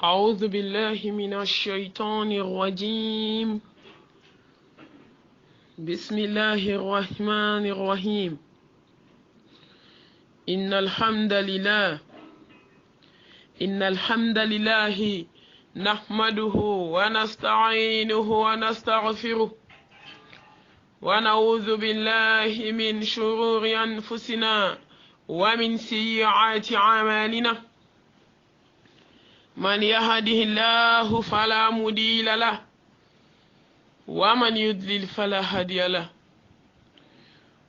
أعوذ بالله من الشيطان الرجيم. بسم الله الرحمن الرحيم. إن الحمد لله نحمده ونستعينه ونستغفره ونعوذ بالله من شرور أنفسنا ومن سيئات أعمالنا. من يهده الله فلا مضل له ومن يضلل فلا هادي له،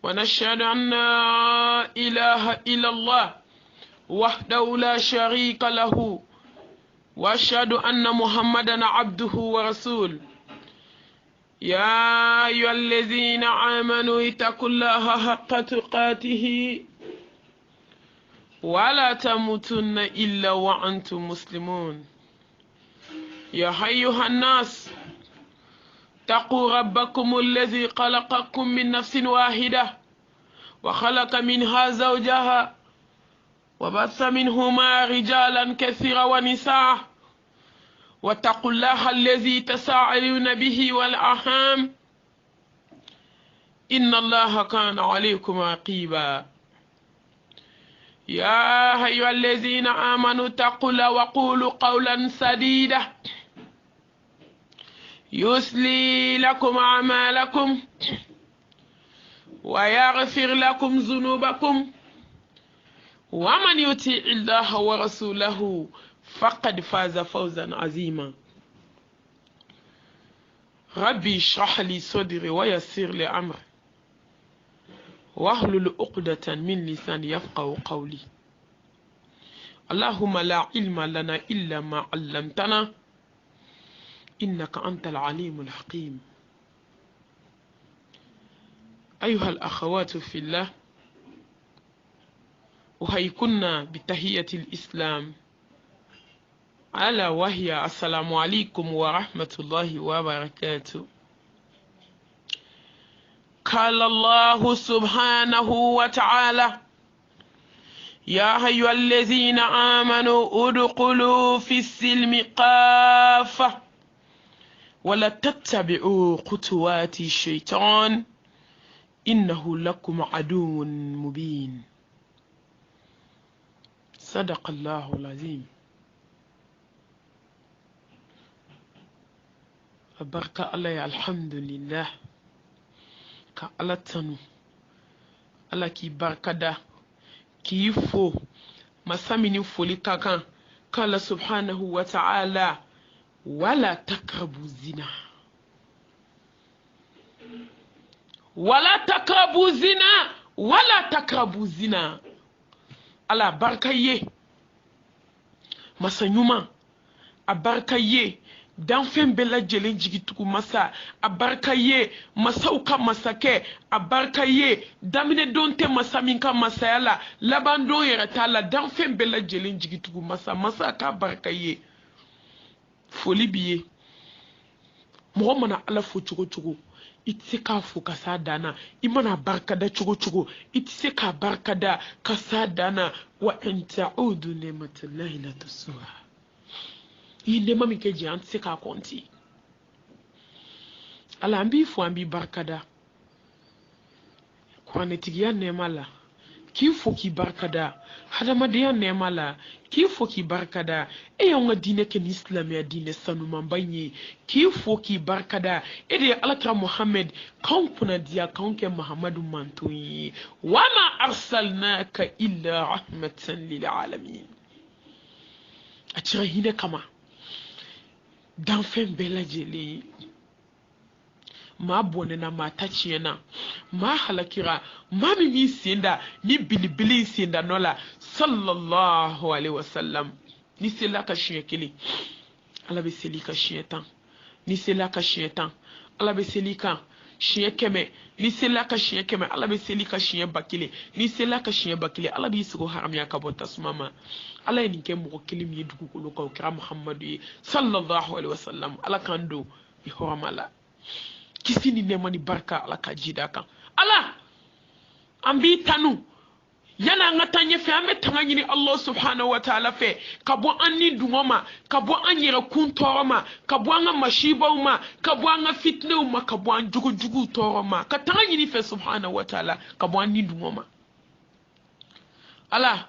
ونشهد أن لا إله إلا الله وحده لا شريك له، وأشهد أن محمدا عبده ورسوله. يا أيها الذين آمنوا اتقوا الله حق تقاته ولا تموتن إلا وأنتم مسلمون. يا أيها الناس اتقوا ربكم الذي خلقكم من نفس واحدة وخلق منها زوجها وبث منهما رجالا كثيرا ونساء، واتقوا الله الذي تساءلون به والأرحام إن الله كان عليكم رقيبا. يا أيها الذين آمنوا اتقوا الله وقولوا قولا سديدا يصلي لكم أعمالكم ويغفر لكم ذنوبكم، ومن يطع الله ورسوله فقد فاز فوزا عظيما. ربي اشرح لي صدري ويسر لي أمري واحلل عقدة من لساني يفقهوا قولي. اللهم لا علم لنا إلا ما علمتنا إنك أنت العليم الحكيم. أيها الأخوات في الله، أحييكن بتحية الإسلام ألا وهي السلام عليكم ورحمة الله وبركاته. قال الله سبحانه وتعالى: يا أيها الذين آمنوا ادخلوا في السلم كافة ولا تتبعوا خطوات الشيطان إنه لكم عدو مبين. صدق الله العظيم. بركة الله الحمد لله. ka ala tanu ala k'i barikada k'i fo masa min foli ka kan k'ala subhanahu wa ta'ala wala takrabu zina wala takrabu zina. ala barika ye masa ɲuman, a barika ye danfɛn bɛɛ lajɛlen jigitugu masa, a barika ye masaw ka masakɛ, a barika ye daminɛdon tɛ masa min ka masaya la labandon yɛrɛ t'a la, danfɛn bɛɛ lajɛlen jigitugu masa, masa ka barika ye. foli b'i ye. mɔgɔ mana ala fo cogo cogo i tɛ se k'a fo ka s'a danna, i mana barikada cogo cogo i tɛ se k'a barikada ka s'a danna. wa in ta'udu ni'matallahi la tuhsuha. i nɛɛma min kɛ jɛ an tɛ se k'a kɔnti. ala an b'i fo an b'i barikada kuranɛtigiya nɛɛma la, k'i fo k'i barikada hadamadenya nɛɛma la, k'i fo k'i barikada e y'anw ka diinɛ kɛ ni silamɛya diinɛ sanumanba in ye, k'i fo k'i barikada e de ye alakira muhamɛd k'anw kunnadiya k'anw kɛ mahamadu manton ye. wama arsalnaka illa rahmatan lil alamin. a cira hinɛ kama danfɛn bɛɛ lajɛlen. maa bɔnɛna, maa ta tiɲɛna, maa halakira, maa min b'i sen da ni bilibili sen da nɔ la sallallahu alaihi wasallam. ni sela ka siɲɛ kelen ala bɛ seli ka siɲɛ 10, ni sela ka siɲɛ 10 ala bɛ seli kan siɲɛ 100, ni sela ka siɲɛ 100 ala bɛ seli ka siɲɛ 1000, ni sela ka siɲɛ 1000 ala b'i sigi haramiya ka bɔ tasuma ma. ala ye nin kɛ mɔgɔ kelen min ye dugukolo kan, o kɛra muhamadu ye sallallahu alaihi wasallam. ala k'an don i hɔrɔma la. kisi ni nɛɛma ni barika ala ka ji d'a kan. ala an b'i tanu yana ngata nye fe ame tanga nyini Allah subhanahu wa ta'ala fe kabo anni dungoma kabo anyira kuntoroma kabo anga mashibauma kabo anga fitneuma kabo anjugu jugu toroma ka tanga nyini fe subhanahu wa ta'ala kabo anni dungoma ala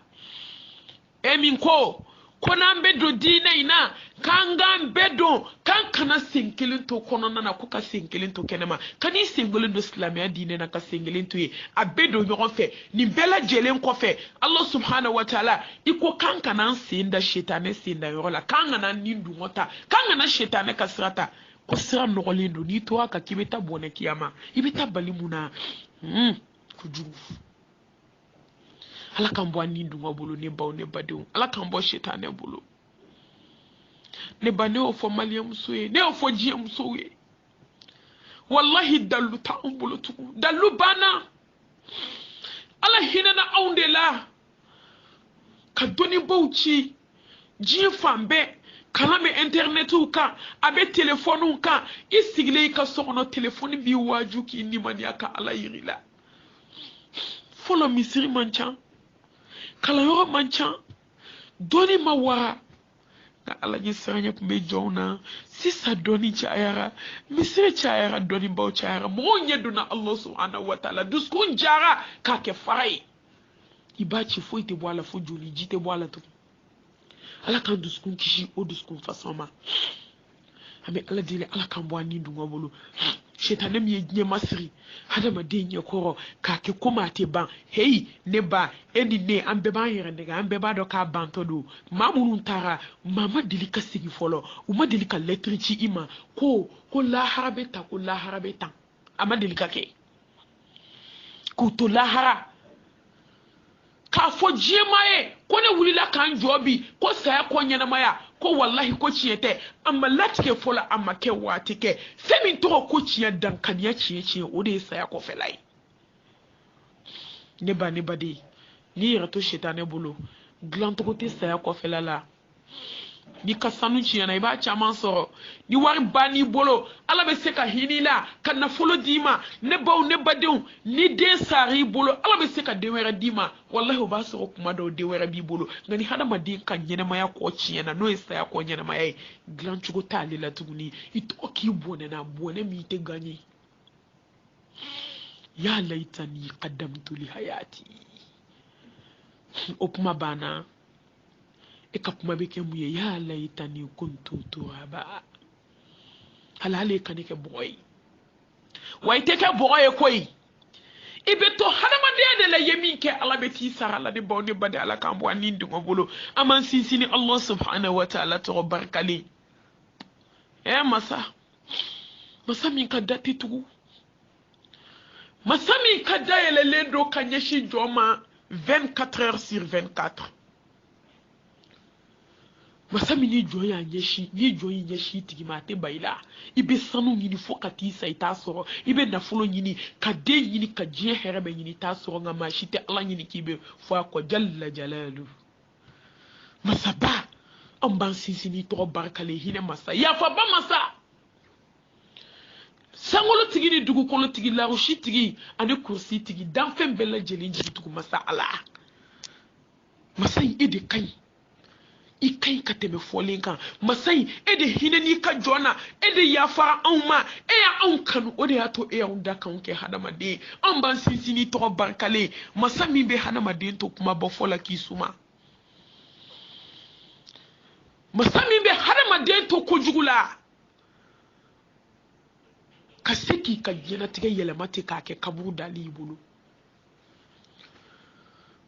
emin ko kona mbedo dina ina kanga mbedo kankana senkelin to kono na kuka senkelin to kenema kani sengolin do islamia dine na ka sengelin to ye abedo nyogon fe ni bela jelen ko fe Allah subhanahu wa ta'ala iko kankana senda shetane senda yorola kangana nindu ngota kangana shetane kasrata ko sira nogolindo ni to aka kibeta bone kiyama ibeta balimuna kujuru ala kan bɔ ni dunga bolo ne baw ne badenw ala kan bɔ shetane bolo ne ba ne o fɔ maliyɛn muso ye ne o fɔ diɲɛ musow ye wallahi dalu ta an bolo tugun dalu banna ala hinɛna anw de la ka dɔnnibaw ci diɲɛ fan bɛɛ kalan bɛ internetiw kan a bɛ telefɔniw kan i sigilen i ka so kɔnɔ telefɔni b'i waaju k'i nimaniya ka ala yiri la fɔlɔ misiri man ca kalayɔrɔ man ca dɔnni ma wara nka ala ɲɛ siranya kun bɛ jɔnw na sisan dɔnni cayara misiri cayara dɔnnibaw cayara mɔgɔw ɲɛ donna Allah subhanahu wa ta'ala dusukun jara k'a kɛ fara ye i b'a ci foyi tɛ bɔ a la fo joli ji tɛ bɔ a la tugun ala k'an dusukun kisi o dusukun fasɔn ma an bɛ ala deli ala k'an bɔ an ni dunga bolo shetane mi ye ɲɛma siri hadamaden ɲɛkɔrɔ k'a kɛ komi a tɛ ban heyi ne ba e ni ne an bɛɛ b'an yɛrɛ nɛgɛ an bɛɛ b'a dɔn k'a bantɔ don maa minnu taara maa ma deli ka segin fɔlɔ u ma deli ka lɛtiri ci i ma ko lahara bɛ tan ko lahara bɛ tan a ma deli ka kɛ k'u to lahara k'a fɔ diɲɛma ye ko ne wulila k'an jɔ bi ko saya kɔ ɲɛnamaya ko wallahi ko tiɲɛ tɛ a ma latigɛ fɔlɔ a ma kɛ waati kɛ fɛn min tɔgɔ ko tiɲɛ dankaniya tiɲɛ o de ye saya kɔfɛla ye ne ba ne baden n'i yɛrɛ to shetane bolo dilancogo tɛ saya kɔfɛla la ni ka sanu tiɲɛna i b'a caman sɔrɔ ni wari bann'i bolo ala bɛ se ka hinɛ i la ka nafolo d'i ma ne baw ne badenw ni den sar'i bolo ala bɛ se ka den wɛrɛ d'i ma wallahi o b'a sɔrɔ kuma dɔw den wɛrɛ b'i bolo nka ni hadamaden ka ɲɛnamaya kɔ tiɲɛna n'o ye saya kɔ ɲɛnamaya ye dilancogo t'ale la tuguni i tɔgɔ k'i bɔnɛna bɔnɛ min tɛ gagner ya laytani qaddamtu li hayati o kuma banna e ka kuma bɛ kɛ mun ye ya laytani kuntu turaba halale ka ne kɛ bɔgɔ ye wa i tɛ kɛ bɔgɔ ye koyi i bɛ to hadamadenya de la ye min kɛ ala bɛ t'i sara la ne baw ne ba de ala k'an bɔ an ni dungɔ bolo an b'an sinsin ni Allah subhanahu wa ta'ala tɔgɔ barikalen masa min ka da tɛ tugu masa min ka da yɛlɛlen don ka ɲɛsin jɔn ma 24 heures sur 24 masa min ni jɔn y'a ɲɛsin ni jɔn y'i ɲɛsin tigi ma a tɛ ba i la i bɛ sanu ɲini fo ka t'i sa i t'a sɔrɔ i bɛ nafolo ɲini ka den ɲini ka diɲɛ hɛrɛ bɛ ɲini i t'a sɔrɔ nka maa si tɛ ala ɲini k'i bɛ fɔ a kɔ jalla jalalu masaba an b'an sinsin n'i tɔgɔ barikalen hinɛ masa yafaba masa sankolo tigi ni dugukolo tigi larusi tigi ani kursi tigi danfɛn bɛɛ lajɛlen jigi tugu masa ala masa in e de ka ɲi i ka ɲi ka tɛmɛ fɔlen kan masa in e de hinɛ n'i ka jɔn na e de yafara anw ma e y'anw kanu o de y'a to e y'anw da k'anw kɛ hadamaden an b'an sinsin n'i tɔgɔ barikalen masa min bɛ hadamaden to kuma bɔ fɔ la k'i suma masa min bɛ hadamaden to kojugu la ka se k'i ka diɲɛlatigɛ yɛlɛma ten k'a kɛ kaburu dali i bolo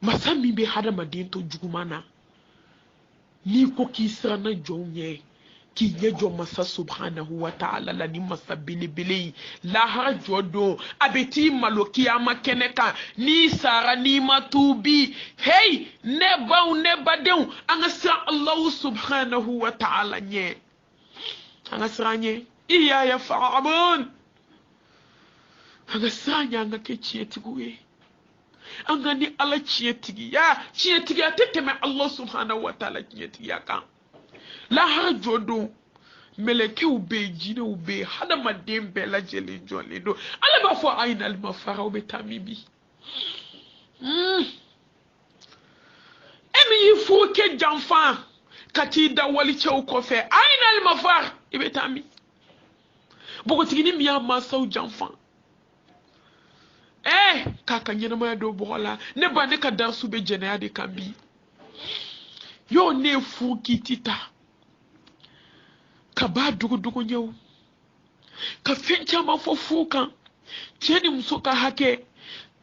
masa min bɛ hadamaden to juguman na n'i ko k'i siranna jɔnw ɲɛ k'i ɲɛ jɔ masa subhanahu wa ta'ala la ni masa belebele ye lahara jɔ don a bɛ t'i malo kiyama kɛnɛ kan n'i sara n'i ma tuubi hey ne baw ne badenw an ka siran Allahu subhanahu wa ta'ala ɲɛ an ka siran ɲɛ iyaya fa'budun an ka siran ɲɛ an ka kɛ tiɲɛtigiw ye an ka ni ala tiɲɛtigiya tiɲɛtigiya tɛ tɛmɛ Allah subhanahu wa ta'ala tiɲɛtigiya kan lahara jɔ don mɛlɛkɛw bɛ yen jinɛw bɛ yen hadamaden bɛɛ lajɛlen jɔlen don ala b'a fɔ ayina alimafaraw bɛ taa min bi yi furu ke janfan kati da wali cɛw kɔfɛ aina almafar ibe tami bogotigini mi ya masaw janfan kaka ɲɛnamaya do bɔgɔla ne ba ne ka dansu be jɛnɛya de kan bi yo ne furu kiti ta ka ba dugu ɲɛw ka fɛn caman fɔ furu kan cɛ ni muso ka hakɛ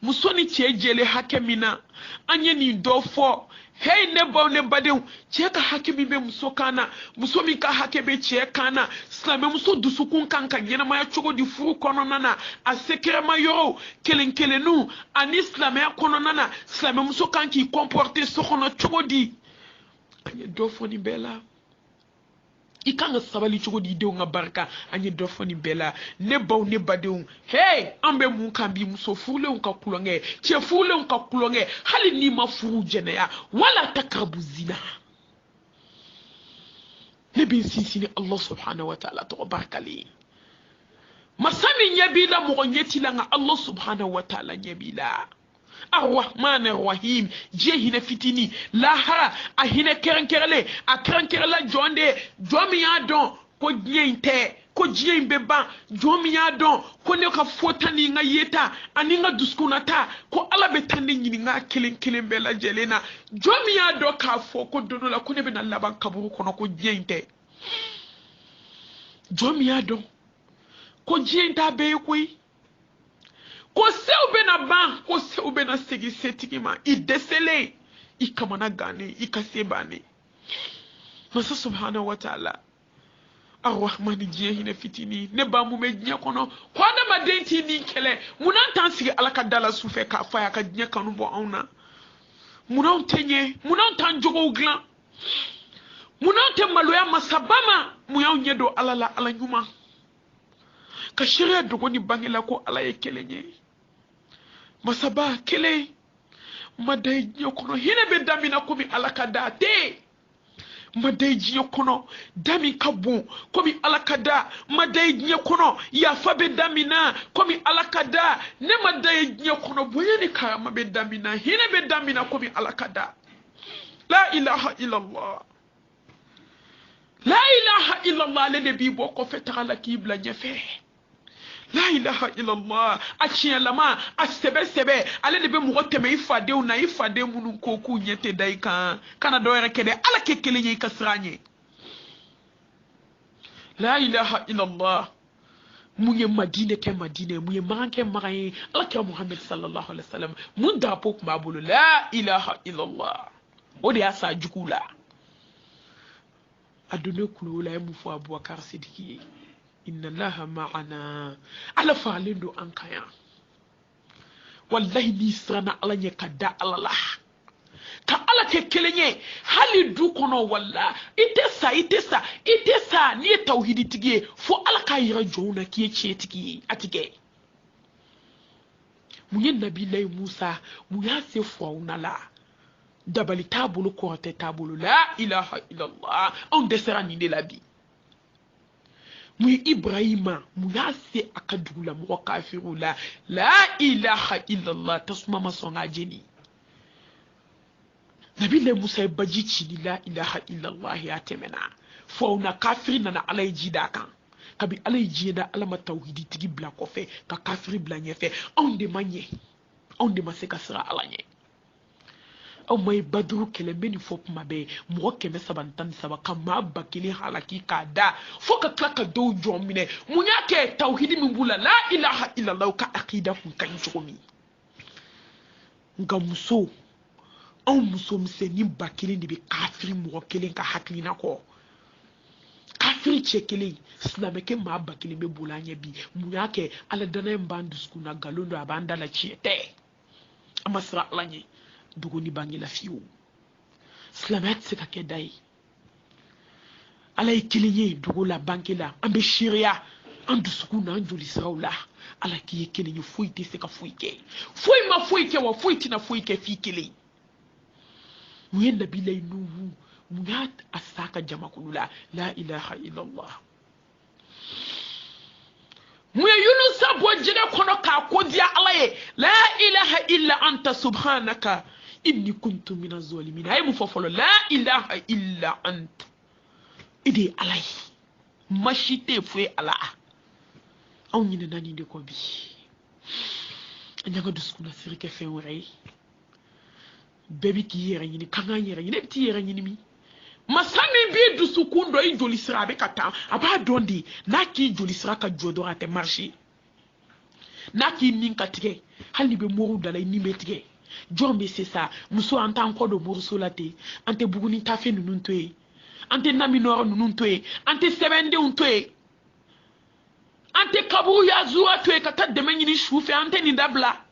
muso ni cɛ jɛle hakɛ min na an ye nin dɔ fɔ hey ne baw ne badenw cɛ ka hakɛ min bɛ muso kan na muso min ka hakɛ bɛ cɛ kan na silamɛ muso dusukun kan ka ɲɛnamaya cogo di furu kɔnɔna na a sekɛrɛma yɔrɔw kelen kelenninw ani silamɛya kɔnɔna na silamɛ muso kan k'i comporter so kɔnɔ cogo di an ye dɔ fɔ nin bɛɛ la i kan ka sabali cogo di denw ka barika an ye dɔ fɔ nin bɛɛ la ne baw ne badenw hey an bɛ mun kan bi muso furulenw ka kulonkɛ cɛ furulenw ka kulonkɛ hali n'i ma furu jɛnɛya wala takarabu zina ne bɛ n sinsin ni Allah subhanahu wa ta'ala tɔgɔ barikalen masa min ɲɛ b'i la mɔgɔ ɲɛ t'i la nka Allah subhanahu wa ta'ala ɲɛ b'i la Ar-Rahman Ar-Rahim je hine fitini lahara a hine kɛrɛnkɛrɛnlen a kɛrɛnkɛrɛnla jɔn de jɔn min y'a dɔn ko diɲɛ in tɛ ko diɲɛ in bɛ ban jɔn min y'a dɔn ko ne ka fɔta ni n ka yeta ani n ka dusukunnata ko Ala bɛ taa ne ɲininka kelen kelen bɛɛ lajɛlen na jɔn min y'a dɔn k'a fɔ ko don dɔ la ko ne bɛna laban kaburu kɔnɔ ko diɲɛ in tɛ jɔn min y'a dɔn ko diɲɛ in t'a bɛɛ ye koyi ko sew bɛna ban ko sew bɛna segin setigi ma i dɛsɛlen i kamana gannen i ka se bannen masa subhanahu wa ta'ala Ar-Rahman diɲɛ hinɛ fitini ne ba mun bɛ diɲɛ kɔnɔ ko adamaden t'i ni kɛlɛ munna an t'an sigi Ala ka da la sufɛ k'a fɔ a y'a ka diɲɛ kanu bɔ anw na munna anw tɛ ɲɛ munna anw t'an jogow dilan munna anw tɛ maloya masaba ma mun y'anw ɲɛ don Ala la Ala ɲuman ka sariya dogo ni bange la ko Ala ye kelen ye masaba kelen madai diɲɛ kɔnɔ hinɛ bɛ da min na komi Ala ka da tɛ madai diɲɛ kɔnɔ da min ka bon komi Ala ka da madai diɲɛ kɔnɔ yafa bɛ da min na komi Ala ka da ne madai diɲɛ kɔnɔ bonya ni karama bɛ da min na hinɛ bɛ da min na komi Ala ka da la ilaha illallah la ilaha illallah ale de b'i bɔ kɔfɛ taga la k'i bila ɲɛfɛ la ilaha illallah a tiɲɛlama a sɛbɛ ale de bɛ mɔgɔ tɛmɛ i fadenw na i faden minnu ko k'u ɲɛ tɛ da i kan kana dɔ wɛrɛ kɛ dɛ Ala kɛ kelen ye i ka siran ɲɛ la ilaha illallah mun ye Madinɛ kɛ Madinɛ ye mun ye Makan kɛ Makan ye Alakira Muhammad sallallahu alaihi wasallam mun drapeau tun b'a bolo la ilaha illallah o de y'a sa jugu la a donne kulo la ye mun fɔ Abubakar Sidiki ye inna Allaha ma'ana Ala faralen don an kan yan wallahi n'i siranna Ala ɲɛ ka da Ala la ka Ala kɛ kelen ye hali du kɔnɔ walla i tɛ sa n'i ye tawhidi tigi ye fo Ala k'a yira jɔnw na k'i ye tiɲɛtigi ye a tɛ kɛ mun ye Nabilayi Musa mun y'a se Firawuna la dabali t'a bolo kɔrɔtɛ t'a bolo la ilaha illallah anw dɛsɛra nin de la bi mun ye Ibrahima mun y'a se a ka dugu la mɔgɔ kafiriw la la ilaha illallah tasuma ma sɔn k'a jeni Nabilayi Musa ye baji ci ni la ilaha illallah ya tɛmɛna Firawuna kafiri nana Ala ye ji d'a kan kabi Ala ye ji da Ala ma tawhidi tigi bila kɔfɛ ka kafiri bila ɲɛfɛ anw de ma ɲɛ anw de ma se ka siran Ala ɲɛ aw ma ye Baduru kɛlɛ n bɛ nin fɔ kuma bɛɛ mɔgɔ 313 ka maa 1000 halaki k'a da fo ka tila ka dɔw jɔn minɛ mun y'a kɛ tawhidi min b'u la la ilaha illallah ka akida kun ka ɲi cogo min nka muso anw muso misɛnnin 1000 de bɛ kafiri mɔgɔ kelen ka hakilina kɔ kafiri cɛ kelen silamɛkɛ maa 1000 bɛ boli an ɲɛ bi mun y'a kɛ Ala danaya in b'an dusukun na nkalon don a b'an da la tiɲɛ tɛ an ma siran Ala ɲɛ duguni bange la fiyewu silamɛya tɛ se ka kɛ da ye Ala ye kelen ye dugu la bange la an bɛ seereya an dusukun na an joli siraw la Ala k'i ye kelen ye foyi tɛ se ka foyi kɛ foyi ma foyi kɛ wa foyi tɛna foyi kɛ f'i kelen mun ye Nabilayi Nuhu mun y'a sa ka jamakulu la la ilaha illallah mun ye Yunusa bɔ jɛgɛ kɔnɔ k'a ko diya Ala ye la ilaha illa anta subhanaka inni kuntu minaz zalimin ay mu fofolo la ilaha illa anta idi alay mashite fue ala aw ñina nani de ko bi ñanga duskuna sirike fe wore bebi ki yere ñini kanga yere ñini ti yere ñini mi masami bi dusukundo i joli sira be kata aba dondi na ki joli sira ka jodo ate marché na ki nin ka tige hali be moru dala ni be tige jombe c'est ça muso anta encore do moru solate ante buguni tafe nunun toye ante nami noro nunun toye ante sebende un toye ante kaburu ya zuwa toye kata deme ñini shufe ante ni dabla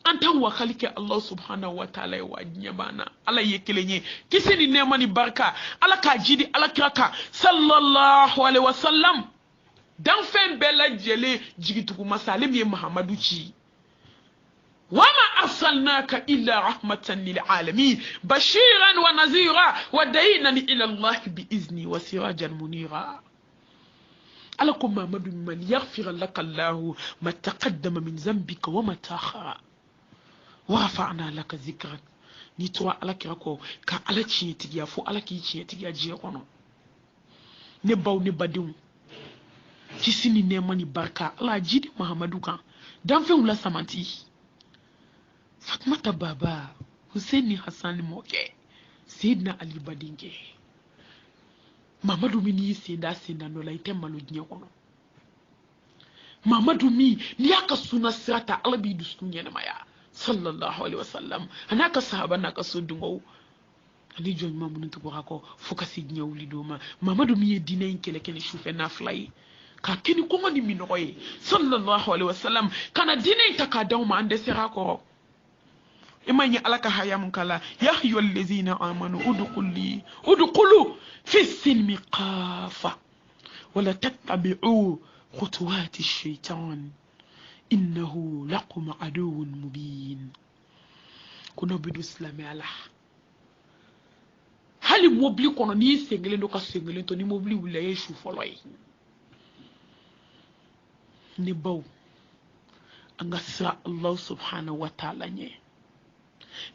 anta wakalike Allah subhanahu wa ta'ala wa nyabana ala yekelenye kisi ni nema ni barka ala ka jidi ala kiraka sallallahu alaihi wasallam dan fen bela jele jigituku masalim ye muhammadu ci wama arsalnaka illa rahmatan lil alamin bashiran wa nazira wa da'inan ila Allah bi izni wa sirajan munira ala ko muhammadu man yaghfir laka Allah ma taqaddama min dhanbika wa ma ta'akhara ورفعنا لك ذكرك نيتوا على كراكو كا على تشي تيغيا فو على كي تشي تيغيا جي كونو نباو نباديو كيسيني نيماني باركا الله جيدي محمدو كان دان فين لا سامانتي فاطمه بابا حسين حسن موكي سيدنا علي بدينكي محمدو مي سيدا نو لا يتمالو جي كونو محمدو مي نياكا سونا سراتا الله بي دسكو نينا مايا sallallahu alaihi wasallam anaka sahaba naka sodungo ali joñ mamun to ko fokasi ñewli doma mamadou mi dina en kele ken choufe na flay ka keni ko ngoni mi noye sallallahu alaihi wasallam kana dina ta ka daw ma ande sera ko imani alaka hayam kala ya ayyuhal ladzina amanu udkhulu fi silmi qafa wala tattabi'u khutuwati ash-shaytan innahu lakum aduwwun mubin kuno bidu islami ala hali mobli kono ni sengele ndo ka sengele to ni mobli wula yeshu foloy ni baw anga sa Allah subhanahu wa ta'ala nye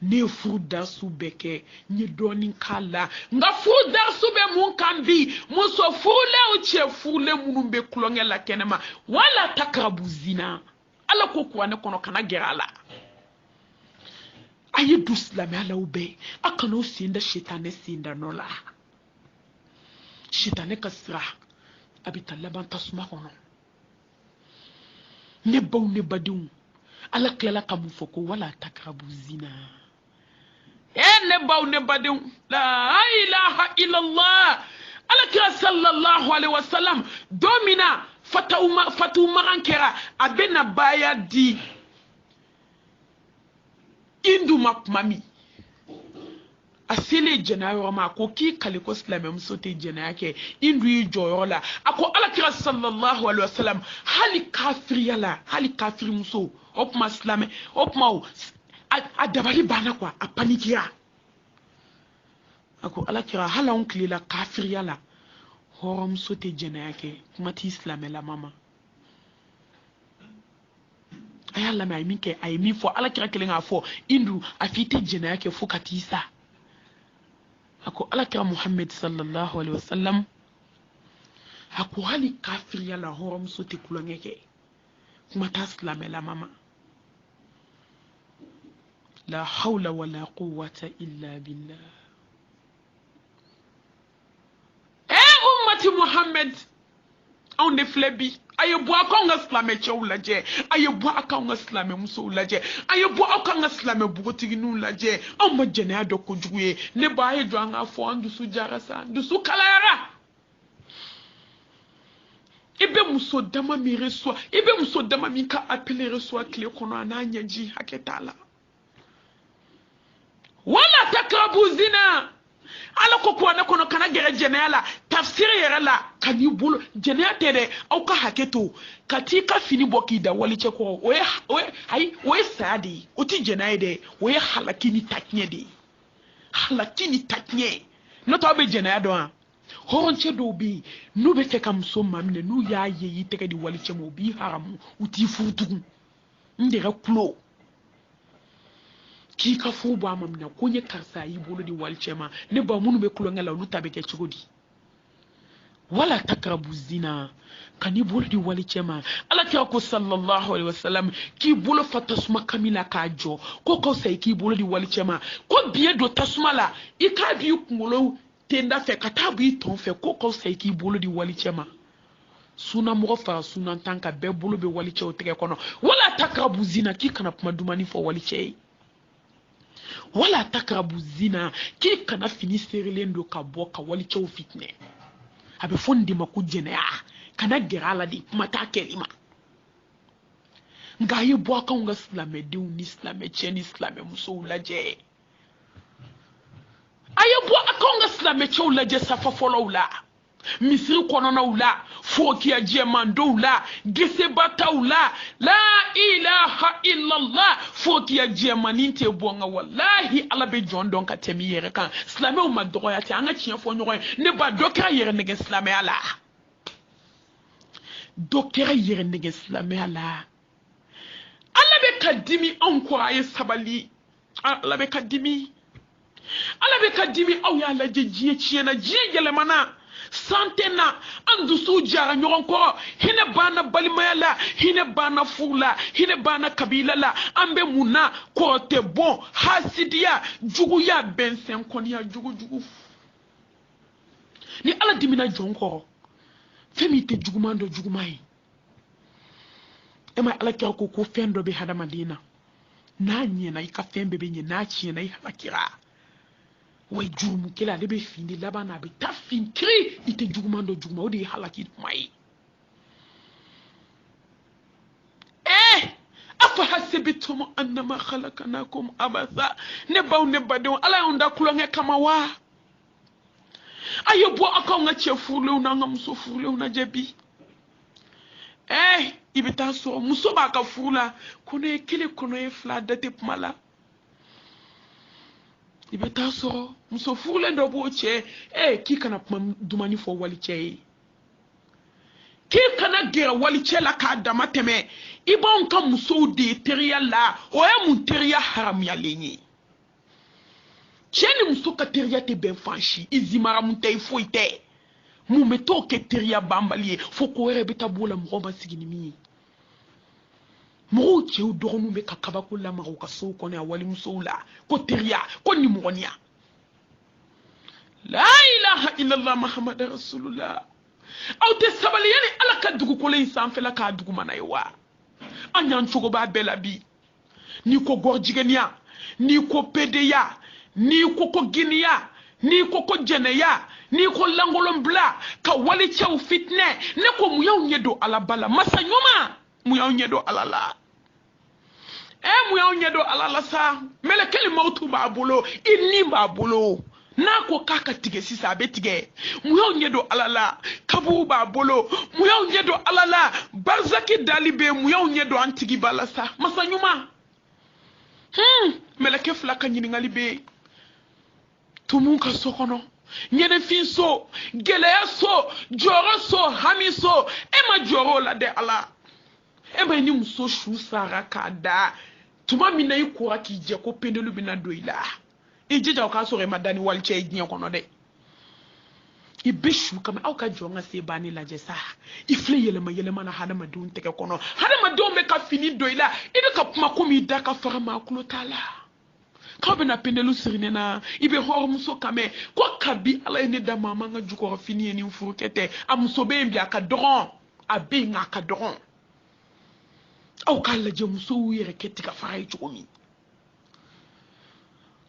ne fuda su beke ni doni kala nga fuda su be mun kambi muso fule o che fule munumbe klongela kenema wala takrabu zina ala ko ko ne kono kana gerala ayi duslame ala ube akano sinda shitane sinda nola shitane kasra abita laban tasma kono ne baw ne badun ala kala kamu foko wala takrabu zina ne baw ne badun la ilaha illallah ala kira sallallahu alaihi wasallam domina fatu marankera abena baya di indu mami asile jenayo ma ko ki kaliko islam msote jenayake indu yi joyola ako ala kira sallallahu alaihi wasallam hali kafiri muso opma islam opma adabali bana kwa apanikia ako ala kira hala onkli la kafiri yala horom sote jenayake kumati islam la mama ayalla ma minke ay mi fo ala kira kelenga fo indu afite jenayake fo katisa ako ala kira muhammad sallallahu alaihi wasallam ako hali kafir yala horom sote kulongeke kumata islam la mama la hawla wala quwwata illa billah Muhammad on the flebi ayebo akonga slame chawlaje ayebo akonga slame musulaje ayebo akonga slame bugotigi nulaje on ma jene adoko juye ne baye do anga fo andu su jarasa ndu su kalara ibe muso dama mi reçoit ibe muso dama mi ka appeler reçoit clé kono ananya ji haketala wala takrabu zina ala ko ko ne kono kana gere jenela tafsir yere la kani bulu jenea tede au ka haketo katika fini boki da wali cheko we sadi oti jenaide we halakini taknye no to be jenea do an horonche do bi no be te kam so mamne no ya yi teke di wali chemo bi haramu uti futu ndere klo k'i ka furu bɔ a ma minɛ ko n ye karisa y'i bolo di walicɛ ma ne ba minnu bɛ kulonkɛ la olu ta bɛ kɛ cogo di wala takrabu zina kan'i bolo di walicɛ ma ala kira ko sallallahu alaihi wasallam k'i bolo fa tasuma kami la k'a jɔ ko ka fisa i k'i bolo di walicɛ ma ko biɲɛ don tasuma la i k'a b'i kunkolo tenda fɛ ka taa b'i tɔn fɛ ko ka fisa i k'i bolo di walicɛ ma suna mɔgɔ fara suna tan ka bɛɛ bolo bɛ walicɛw tɛgɛ kɔnɔ wala takrabu zina k'i kana kuma dumani fɔ walicɛ ye wala takrabu zina k'i kana fini serilen don ka bɔ ka walicɛw fitinɛ a bɛ fɔ nin de ma ko jɛnɛya kana gɛrɛ a la de kuma t'a kɛli ma nka a ye bɔ a kanw ka silamɛdenw ni silamɛcɛ ni silamɛmusow lajɛ a ye bɔ a kanw ka silamɛcɛw lajɛ safa fɔlɔw la misiri kɔnɔnaw la forokiya jɛmandow la gesebataw la la ilaha illallah forokiya jɛmanin tɛ bɔ nka wallahi ala bɛ jɔn dɔn ka tɛmɛ i yɛrɛ kan silamɛw ma dɔgɔya tɛ an ka tiɲɛ fɔ ɲɔgɔn ye ne ba dɔ kɛra yɛrɛ nɛgɛ silamɛya la dɔ kɛra yɛrɛ nɛgɛ silamɛya la ala bɛ ka dimi anw kɔrɔ a ye sabali ala bɛ ka dimi aw y'a lajɛ diɲɛ tiɲɛna diɲɛ yɛlɛmana sante na an dusu jara ɲɔgɔn kɔrɔ hinɛ banna balimaya la hinɛ banna furu la hinɛ banna kabila la an bɛ mun na kɔrɔ tɛ bɔn hasidiya juguya bɛnsɛn kɔniya jugujugu ni ala dimina jɔn kɔrɔ fɛn min tɛ juguman dɔ juguman ye e ma ala kira ko fɛn dɔ bɛ hadamaden na n'a ɲɛna i ka fɛn bɛɛ bɛ ɲɛ n'a tiɲɛna i halakira wa jurumu kelen ale bɛ fin de laban na a bɛ taa fin kiri i tɛ juguman dɔ juguman o de ye halaki kuma ye afa hasibitum annama khalaqnakum abatha ne baw ne badenw ala y'anw da kulonkɛ kama wa a ye bɔ aw k'anw ka cɛ furulenw n'an ka muso furulenw lajɛ bi i bɛ taa sɔrɔ muso b'a ka furu la kɔnɔ ye kelen kɔnɔ ye fila da tɛ kuma la i bɛ taa sɔrɔ muso furulen dɔ b'o cɛ k'i kana kuma dumani fɔ walicɛ ye k'i kana gɛrɛ walicɛ la k'a dama tɛmɛ i b'anw ka musow de ye teriya la o ye mun teriya haramuyalen ye cɛ ni muso ka teriya tɛ bɛn fan si i zimaramu tɛ i foyi tɛ mun bɛ t'o kɛ teriya banbali ye fo ko wɛrɛ bɛ taa b'o la mɔgɔw ma sigi ni min ye mɔgɔw cɛw dɔgɔninw bɛ ka kabako lamaga u ka sow kɔnɔ yan walimusow la ko teriya ko nimɔgɔniya la ilaha illallah muhammadu rasulullah aw tɛ sabali yanni ala ka dugukolo in sanfɛla k'a dugumana ye wa an y'an cogo b'a bɛɛ la bi n'i ko gɔrɔjigɛniya n'i ko pedeya n'i ko giniya n'i ko jɛnɛya n'i ko langolonbila ka walicɛw fitinɛ ne ko mun y'anw ɲɛ don ala bala masa ɲuman mun y'anw ɲɛ don ala la mun y'anw ɲɛ don ala la sa mɛlɛkɛli mawutu b'a bolo i ni b'a bolo n'a ko k'a ka tigɛ sisan a bɛ tigɛ mun y'anw ɲɛ don ala la kaburu b'a bolo mun y'anw ɲɛ don ala la barzaki dali bɛ mun y'anw ɲɛ don an tigi b'a la sa masa ɲuman mɛlɛkɛ fila ka ɲininkali bɛ tumu ka so kɔnɔ ɲɛnɛfin so gɛlɛya so jɔyɔrɔ so hami so ma jɔyɔrɔ o la dɛ ala ma ni muso su sara k'a da tuma min na i kora k'i jɛ ko pendelu bɛna don i la i jija o k'a sɔrɔ i ma da ni walicɛ ye diɲɛ kɔnɔ dɛ i bɛ su kama aw ka jɔn ka se banni lajɛ sa i filɛ yɛlɛma yɛlɛma na hadamadenw tɛgɛ kɔnɔ hadamadenw bɛ ka fini don i la i bɛ ka kuma komi i da ka faga maa tulo t'a la k'aw bɛna pendelu siri ne na i bɛ hɔrɔnmuso kan mɛn ko kabi ala ye ne da maa man ka jukɔrɔ fini ye ni furukɛ tɛ a muso bɛ yen bi a ka dɔgɔn a bɛ yen nka a ka dɔgɔn aw k'a lajɛ musow yɛrɛ kɛ tigɛ fara ye cogo min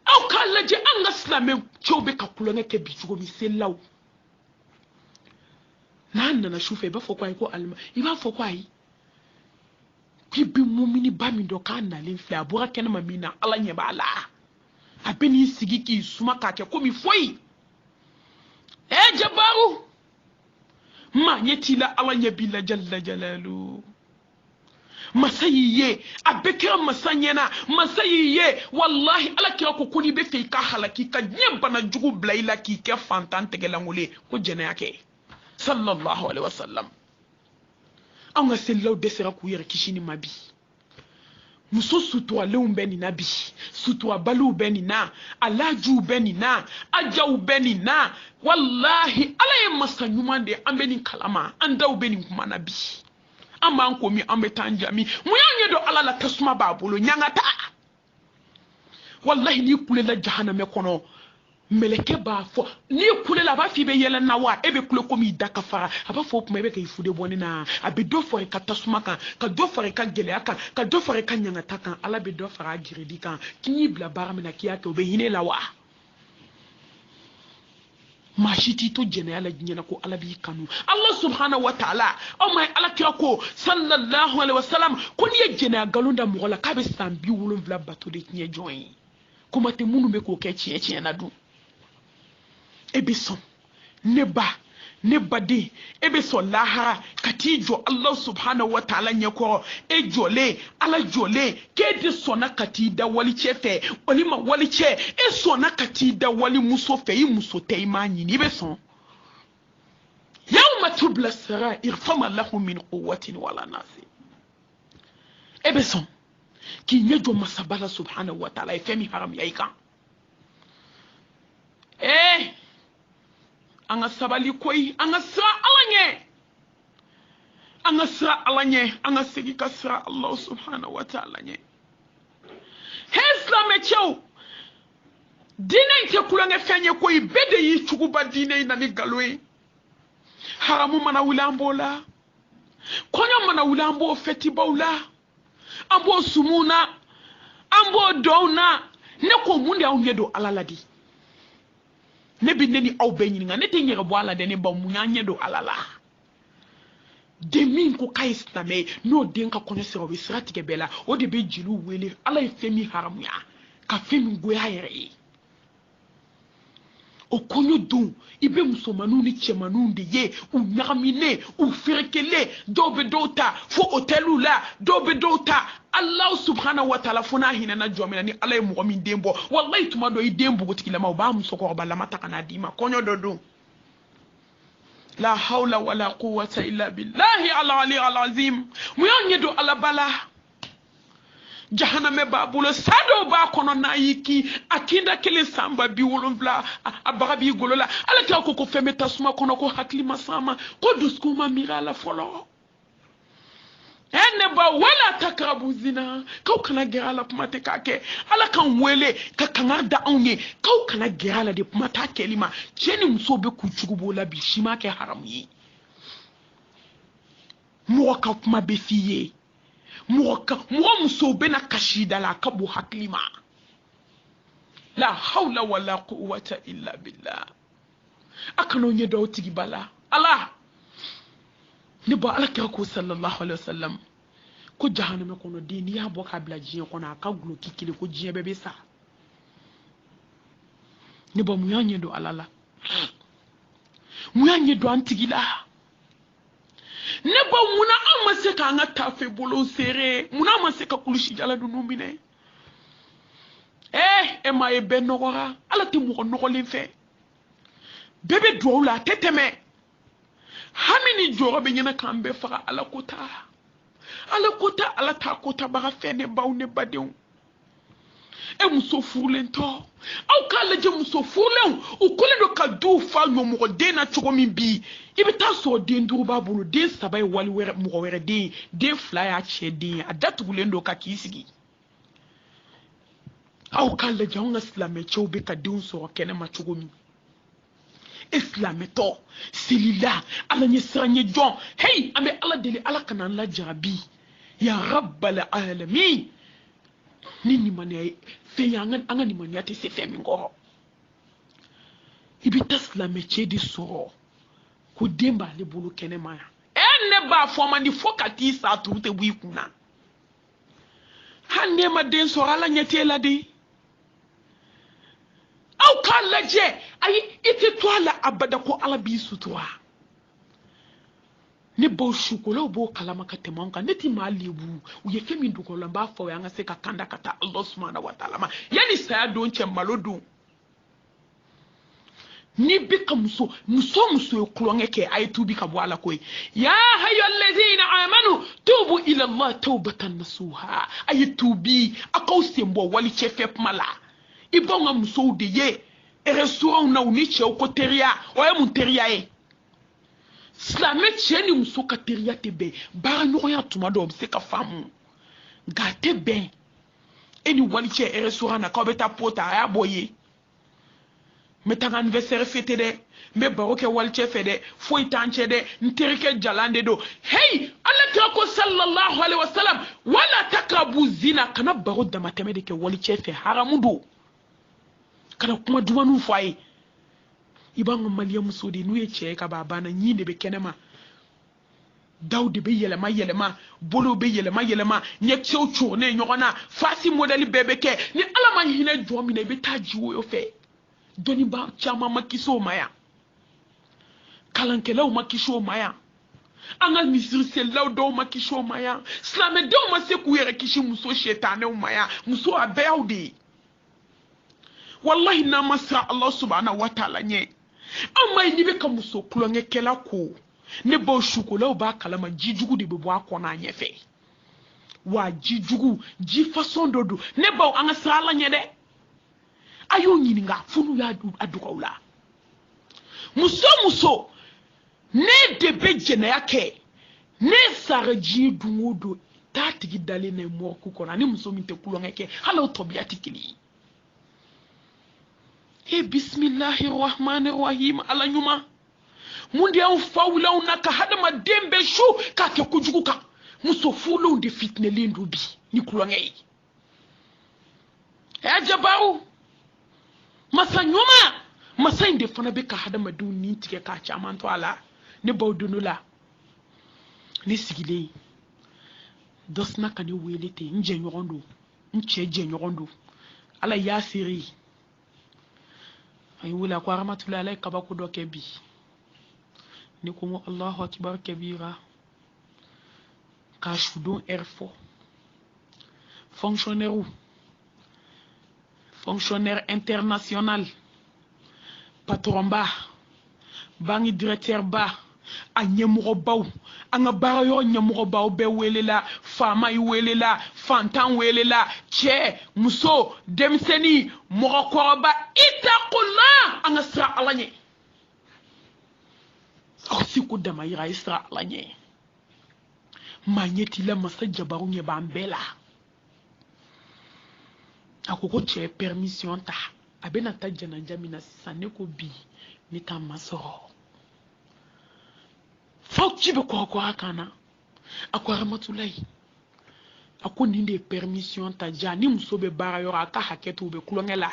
aw k'a lajɛ an ka silamɛ cɛw bɛ ka kulonkɛ kɛ bi cogo min selilaw n'a nana sufɛ i b'a fɔ ko ayi ko alima i b'a fɔ ko ayi k'i bɛ mumini ba min dɔn k'a nalen filɛ a bɔra kɛnɛma min na ala ɲɛ b'a la a bɛ n'i sigi k'i suma k'a kɛ komi foyi jabaru maa ɲɛ t'i la ala ɲɛ b'i la jalla jalalu masa y'i ye a bɛ kɛra masa ɲɛna masa y'i ye wallahi ala kira ko n'i bɛ fɛ i ka halaki ka diɲɛ bana jugu bila i la k'i kɛ fantan tɛgɛlankolon ye ko jɛnɛya kɛ sallallahu alaihi wasallam an ka selilaw dɛsɛra k'u yɛrɛ kisi ni ma bi muso suturalew bɛ nin na bi suturabaliw bɛ nin na alajuw bɛ nin na ajaw bɛ nin na wallahi ala ye masa ɲuman de an bɛ nin kalama an daw bɛ nin kuma na bi an b'an ko min an bɛ taa an jami mun y'an ɲɛ don ala la tasuma b'a bolo ɲangata wallahi n'i kulela jahanamɛ kɔnɔ meleke b'a fɔ n'i kulela a b'a fɔ i bɛ yɛlɛ na wa e bɛ kule komi i da ka fara a b'a fɔ o tuma i bɛ ka i fude bɔ ne na a bɛ dɔ fara i ka tasuma kan ka dɔ fara i ka gɛlɛya kan ka dɔ fara i ka ɲangata kan ala bɛ dɔ fara a giridi kan k'i y'i bila baara min na k'i y'a kɛ o bɛ hinɛ la wa maa si t'i to jɛnɛya la diɲɛ ko ala b'i kanu ala subhanahu wa ta'ala aw ma ala kira ko sallallahu alaihi wasallam ko n'i ye jɛnɛya nkalon da mɔgɔ la k'a bɛ san 70 bato de tiɲɛ jɔn ye kuma tɛ minnu bɛ k'o kɛ tiɲɛ tiɲɛ na dun e bɛ sɔn ne ba ne baden e bɛ sɔn lahara ka t'i jɔ ala subhanahu wa ta'ala ɲɛkɔrɔ e jɔlen ala jɔlen k'e de sɔnna ka t'i da wali cɛ fɛ walima wali cɛ e sɔnna ka t'i da wali muso fɛ i muso tɛ i m'a ɲini i bɛ sɔn yawma tubla sarair fama lahu min quwwatin wala nasir e bɛ sɔn k'i ɲɛ jɔ masaba la subhanahu wa ta'ala ye fɛn min haramuya i kan an ka sabali koyi an ka sira ala ɲɛ an ka sira ala ɲɛ an ka segin ka sira ala subhanahu wa ta'ala ɲɛ he silamɛcɛw diinɛ in tɛ kulonkɛ fɛn ye koyi bɛɛ de y'i cogoba diinɛ in na ni nkalon ye haramu mana wuli an b'o la kɔɲɔ mana wuli an b'o fɛtibaw la an b'o sumu na an b'o dɔnw na ne ko mun de y'aw ɲɛ don ala la di ne bi ne ni aw bɛɛ ɲininka ne tɛ ɲɛgɛ bɔ ala dɛ ne ba mun y'an ɲɛ don ala la den min ko k'a ye silamɛ ye n'o den ka kɔɲɔ sera o bɛ sira tigɛ bɛɛ la o de bɛ jeliw wele ala ye fɛn min haramuya ka fɛn min goya a yɛrɛ ye o kɔɲɔ don i bɛ musomaninw ni cɛmaninw de ye u ɲagaminen u ferekelen dɔw bɛ dɔw ta fo hôteliw la dɔw bɛ dɔw ta ala subhanahu wa ta'ala fo n'a hinɛna jɔ min na ni ala ye mɔgɔ min den bɔ wallahi tuma dɔ i den npogotigilama u b'a musokɔrɔbalama ta ka n'a d'i ma kɔɲɔ dɔ don la hawla wala quwwata illa billahi al-ali al-azim mun y'an ɲɛ don ala bala jahanamɛ b'a bolo sa dɔw b'a kɔnɔ n'a y'i kin a kinda kelen san ba 70 a baga b'i golo la ala kira ko fɛn bɛ tasuma kɔnɔ ko hakili ma s'a ma ko dusukun ma miiri a la fɔlɔ ne ba wala takrabu zina k'aw kana gɛrɛ a la kuma tɛ k'a kɛ ala k'an wele ka kangari da anw ye k'aw kana gɛrɛ a la de kuma t'a kɛli ma cɛ ni muso bɛ k'u jugu b'o la bi si ma kɛ haramu ye mɔgɔ ka kuma bɛ f'i ye mɔgɔ musow bɛna kasi da la a ka bon hakili ma la hawla wala quwwata illa billah a kana ɲɛ dɔw tigi ba la ala ne ba ala kira ko sallallahu alaihi wasallam ko jahanama kɔnɔ den n'i y'a bɔ k'a bila diɲɛ kɔnɔ a ka guloki kelen ko diɲɛ bɛɛ bɛ sa ne ba mun y'an ɲɛ don ala la mun y'an ɲɛ don an tigi la ne ba munna an ma se k'an ka tafe bolo seere munna an ma se ka kulusi jala ninnu minɛ e m'a ye bɛɛ nɔgɔra ala tɛ mɔgɔ nɔgɔlen fɛ bɛɛ bɛ duwawu la a tɛ tɛmɛ hami ni jɔrɔ bɛ ɲɛna k'an bɛɛ faga ala kota ala t'a kotabaga fɛ ne baw ne badenw e muso furulen tɔ aw k'a lajɛ muso furulenw u kɔlen don ka duw fa ɲɔmɔgɔ den na cogo min bi i bɛ taa sɔrɔ den 5 b'a bolo den 3 ye wali wɛrɛ mɔgɔ wɛrɛ den den 2 y'a cɛ den ye a datugulen don ka k'i sigi aw k'a lajɛ anw ka silamɛcɛw bɛ ka denw sɔrɔ kɛnɛma cogo min e silamɛtɔ selila ala ɲɛ siran ɲɛ jɔn hey an bɛ ala deli ala kana an lajarabi ya rabbal alamin ni nimaniya ye fɛn ye an ka nimaniya tɛ se fɛn min kɔrɔ i bɛ taa silamɛcɛ de sɔrɔ ko den b'ale bolo kɛnɛma yan ne b'a fɔ man di fo ka t'i sa turu tɛ bɔ i kun na hali n'e ma den sɔrɔ ala ɲɛ t'e la de aw k'a lajɛ ayi i tɛ to a la abada ko ala b'i sutura ne baw sukolaw b'o kalama ka tɛmɛ anw kan ne tɛ maa lebu u ye fɛn min dogo la n b'a fɔ an ka se ka kanda ka taa ala subhanahu wa ta'ala ma yanni saya don cɛ malo don ni bika muso yo kulonge ke ay tubi ka bwala koy ya hayyul ladina amanu tubu ila allah tawbatan nasuha ay tubi akawse mbo wali chefep mala ibonga muso de ye e restaurant na uni che ko teria o ya munteria e slame cheni muso ka teria tebe bara nyoko ya tuma do se ka famu gate ben eni wali che e restaurant na ka beta pota ya boye metanga anniversaire fete de me baroke walche fede foi tanche de nterike jalande do hey Allah tako sallallahu alaihi wasallam wala taqrabu zina kana baro da mateme de ke walche fe haramudo kana kuma duwanu foi ibango maliya musodi nuye che ka baba na nyinde be kenema dawde be yelema bolo be yelema nyek sew chone nyogona fasi modeli bebe ke ni alama hine jomi ne be tajiwo yo fe doni ba chama makiso maya kalankelaw makisho maya anga misir selaw do makisho maya slame do mase kuyere kishi muso shetane maya muso abeudi wallahi na masra Allah subhanahu wa ta'ala nye amma ni be ka muso kulonge kela ko ne bo shukula ba kalama jijugu de bebo akona nyefe wa jijugu ji façon dodo ne bo anga sala nye de ayo nyininga funu ya adukawla muso ne debe jene yake ne saraji dungodo tatigi dale ne mo kukona ni muso minte kulongeke hala utobiyati kili bismillahir rahmanir rahim ala nyuma mundi ya ufawula unaka hada madembe shu kake kujukuka muso fulo unde fitne lindu bi ni kulongei jabaru masa nyoma masa inde fana be ka hada maduni tike ka chamanto ala ne bawdunula ni sigile dosna kani welete nje nyogondo ncheje nyogondo ala yasiri ay wala ko rahmatullahi alayka ba ko doke bi ni ko mo Allahu akbar kabira ka shudon erfo fonctionnaire international patron ba bangi directeur ba a nyemoro baw anga bara yo nyemoro baw be welela fama yi welela fantan welela che muso demseni moro koroba itaqullah anga sra alanye asiku dama yira isra alanye manyeti la masaja baru nye bambela akoko che permission ta abena ta jananja mina saneko bi nita masoro fauki be ko akana akwa ramatulai ako ninde permission ta jani musobe bara yo aka haketu be kulongela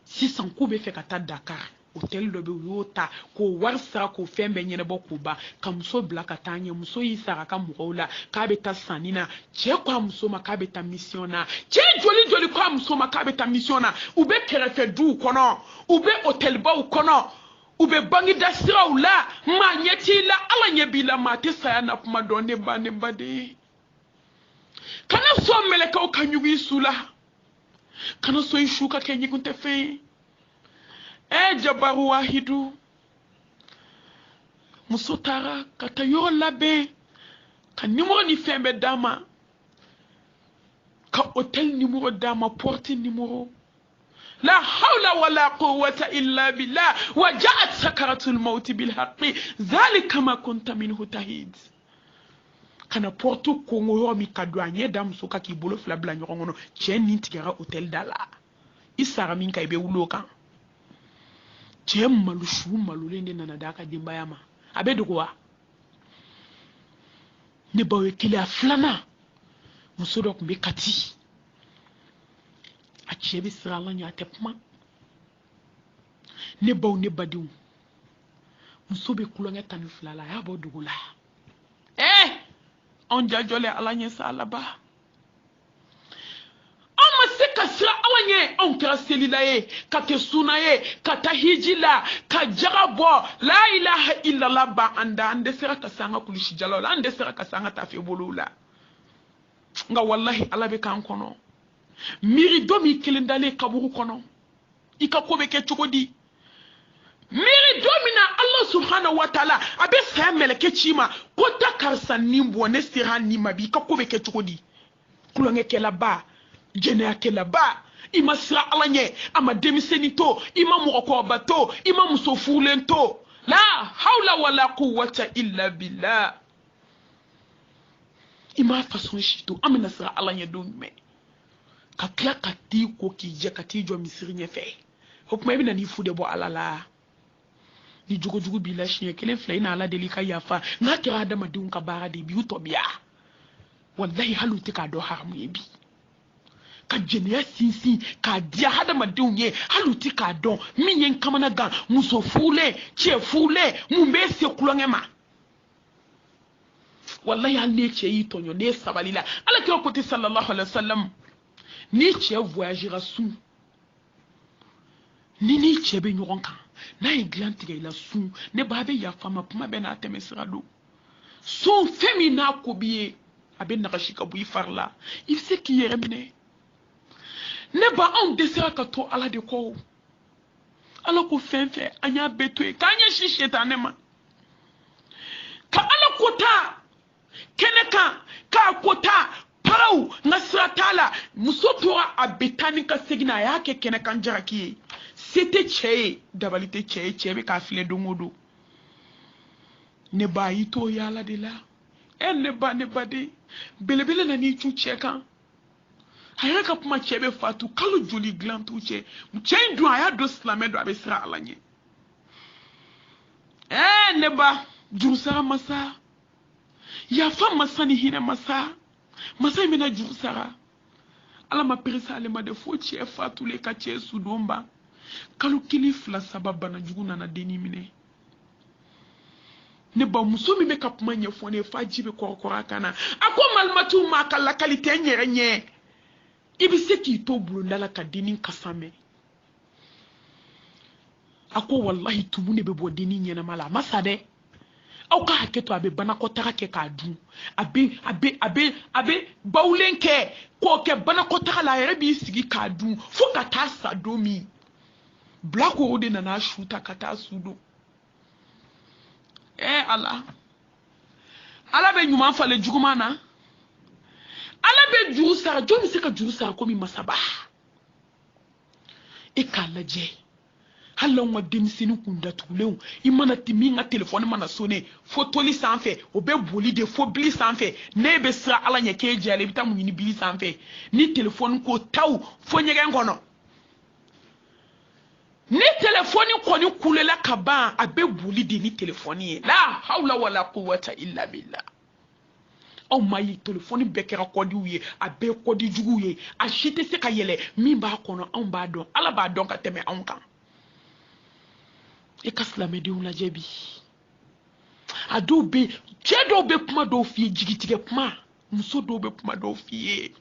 600 ko be fe kata Dakar hotel do be yota ko warsa ko fembe nyene boko ba kamso blaka tanye muso yisara ka murola ka beta sanina che kwa muso makabeta missiona che joli kwa muso makabeta missiona ube kerefe du kono ube hotel ba u kono ube bangi dasira ula manyeti la ala nyebila mate sayana kuma donne bane bade kana so meleka o kanyugi sula kana so ishuka kenyi kunte fe jabaru wahidu musotara kata yoro labe ka numéro ni fembe dama ka hotel numéro dama porte numéro la hawla wala quwwata illa billah wa ja'at sakaratul maut bil haqqi dhalika ma kunta minhu tahid kana porte ko ngoro mi kadwanye dam so ka ki bolo fla bla nyorongono chen ni tigara hotel dala isara min kay be wuloka chen malu shu malu lende nana daka dimbayama abedu kwa ne bawe kila flana musodo kumbe kati achebe sirala nya tepma ne baw ne badiw musobe kulonga tan flala ya bodugula on jajole alanye salaba ka sira awanye on kira selila ye ka ke suna ye ka ta hijila ka jagabo la ilaha illallah ba ande sira ka sanga kulishi jalala ande sira ka sanga tafe bolula nga wallahi alabe kan kono miri domi kilindale kaburu kono ika ko be ke chukodi miri domina Allah subhanahu wa ta'ala abe sa meleke chima kota karsa nimbo ne sira nima bi ka ko be ke chukodi kulonge ke laba jene ke laba ima sira alanye ama demiseni to ima moko bato ima musofulen to la hawla wala quwwata illa billah ima façon shito amina sira alanye do me ka kla ka ti ko ki je ka ti jo misiri nye fe hokuma bi na ni fude bo alala ni jugo bila shiye kelen fla ina ala delika yafa na kira adama dun ka bara de bi utobia wallahi haluti ka do haramu yebi ka jeniya sinsi ka dia adama dun ye haluti ka don minyen kamana ga muso fule che fule mumbe se kulongema wallahi an ne che yi tonyo ne sabalila ala kira koti sallallahu alaihi wasallam ni che voyagera sou ni che be nyoron kan na iglantiga ila sun ne babe ya fama puma be na temesira do son femina ko biye abe na kashika bu farla il sait qui yeremne ne ba on desira ka to ala de ko ala ko fenfe anya beto e kanya shishetane ma ka ala kota keneka ka kota parau nasratala musotora abetani ka segina yake keneka njaraki c'était tchè d'abalité tchè be ka file dongodo ne ba yito yala de la ne ba de belebele na ni chu tchè kan ayaka ka puma tchè be fatu kalu joli glant tu tchè tchè ndu aya do slame do abesra alanye ne ba jurusara masa ya fa masani hina masa mina jurusara ala ma perisa ale ma de fo tchè fatu le ka tchè sudomba kalu kili fla sababa na jugu na deni mine ne ba muso mi be kapuma nye fone fa jibe korokora kana ako malmatu ma kala kalite nyere nye ibi se ki to bulunda la ka deni kasame ako wallahi tumu ne be bo deni nyena mala masade au ka haketo abe bana ko taka ke ka du abe baulenke ko ke bana ko taka la yere bi sigi ka du fo ka ta sadomi black ode na shuta kata sudo ala be nyuma fale juguma na ala be juru sara jomi se ka juru sara ko mi masaba e kala je halon wa demisini kunda tulew imana timinga telefone mana sone fotoli sanfe obe boli de fo bili sanfe ne be sra ala nyeke jale bita munyini bili sanfe ni telefone ko taw fo nyege ngono ni telefoni koni kulela kaba abe buli de ni telefoni la hawla wala quwwata illa billah o mayi telefoni bekera kodi uye abe kodi jugu ye a shite se ka yele min ba kono on ba don ala ba don ka teme on kan e kaslame de un la jebi ado be chedo be kuma do fi jigitige kuma muso do be kuma do fi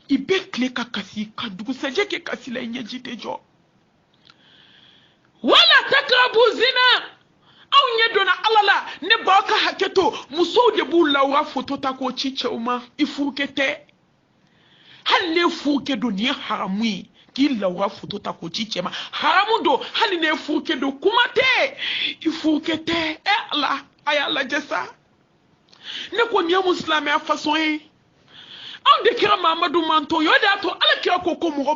ibe kle ka kasi ka dugu saje ke kasi la nyejite jo wala takrabu zina aw nye dona alala ne ba ka haketo muso de bu lawa foto ta ko chiche uma ifurukete hal ne furuke do ni haramui ki lawa foto ta ko chiche ma haramu do hal ne furuke do kumate ifurukete Allah ayala jessa ne ko ni muslimi a façon on de kira Mamadou manto yo da to ala kira ko mo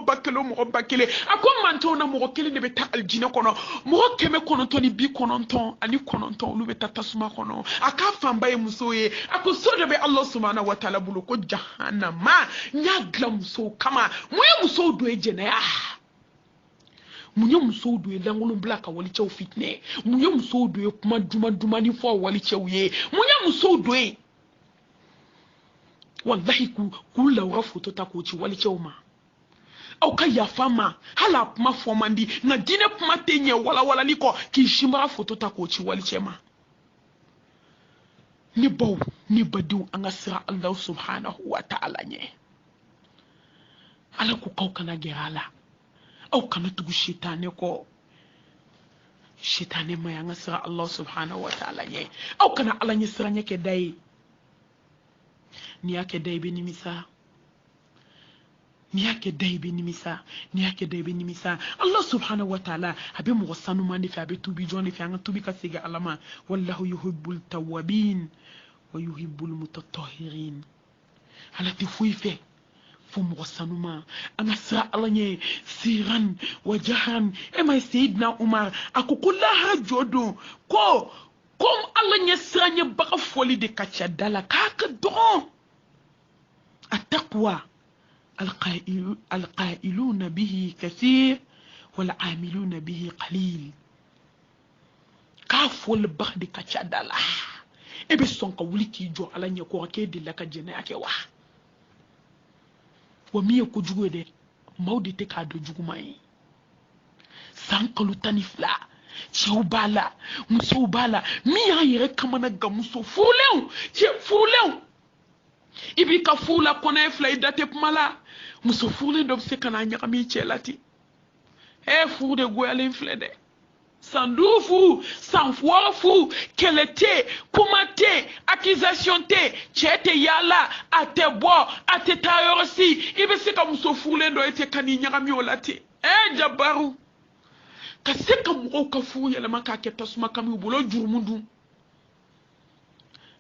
bakele ako manto na mo kele ne beta aljina kono mo keme kono to ni bi kono ton ani kono ton lu beta tasuma kono aka famba e musoye ako so de be Allah subhanahu wa ta'ala bulu ko jahannama nya glam so kama mo ye muso do ejena ya munye muso do e langolo blaka wali chew fitne munye muso do e kuma duma ni fo wali chew ye munye muso do e wallahi ku laura foto ta ko ci wali chewma au ka ya fama hala kuma fomandi na dine kuma tenye wala liko ki shimara foto ta ko ci wali chema ni baw ni badu anga sira Allah subhanahu wa ta'ala nye ala ku kana gerala au kana tugu shitane ko shitane ma anga sira Allah subhanahu wa ta'ala nye au kana ala nye sira nye ke dai ni yake dai be nimisa ni yake daibe nimisa ni yake daibe nimisa Allah subhanahu wa ta'ala abe mo sanu mande fi abe tubi joni fi anga tubi ka siga alama wallahu yuhibbul tawwabin wa yuhibbul mutatahhirin ala ti fuife fu mo sanu ma anga sa Allah nye siran wa jahan e may sayyidna Umar akukullaha jodo ko kom Allah nye sranye baka foli de kacha dala kaka don التقوى القائلون به كثير والعاملون به قليل كافول بخد كشادلا ebe sonka wuliki jo alanya ko ake de laka jene ake wa miye ko jugo de mawdi te ka do jugu mai sankalu tanifla cheubala muso bala miya yere kamana ga muso fulew ibi ka fula kona fla idate pmala muso fule do se kana nyakami chelati fu de goyale flede sandufu sanfofu kelete kumate accusation te chete yala atebo atetayorosi ibi se ka muso fule do ete kani nyakami olati jabaru ka se ka mo ka fu yele maka ke tasuma kami bulo jurmundu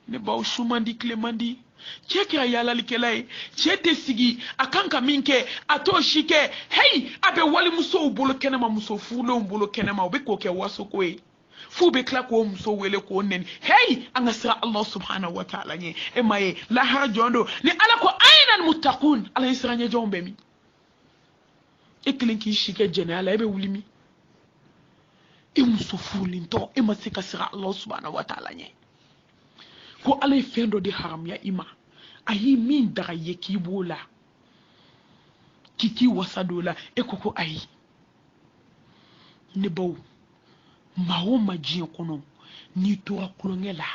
ne baw shumandi klemandi cheke ayala likelai chete sigi akanka minke ato shike hey abe wali muso ubolo kenema muso fulo ubolo kenema obe koke waso kwe fu be kla ko muso wele ko nen hey angasra Allah subhanahu wa ta'ala nye emaye la harjondo ni ala ko ayna almuttaqun ala isranya jombe mi eklinki shike jenala ebe wulimi e muso fulinto e masika sira Allah subhanahu wa ta'ala nye ko alay fendo di haram ya ima ayi min daga yeki bola kiki wasadola e koko ayi ne baw mawo majiyo kono ni tora kulongela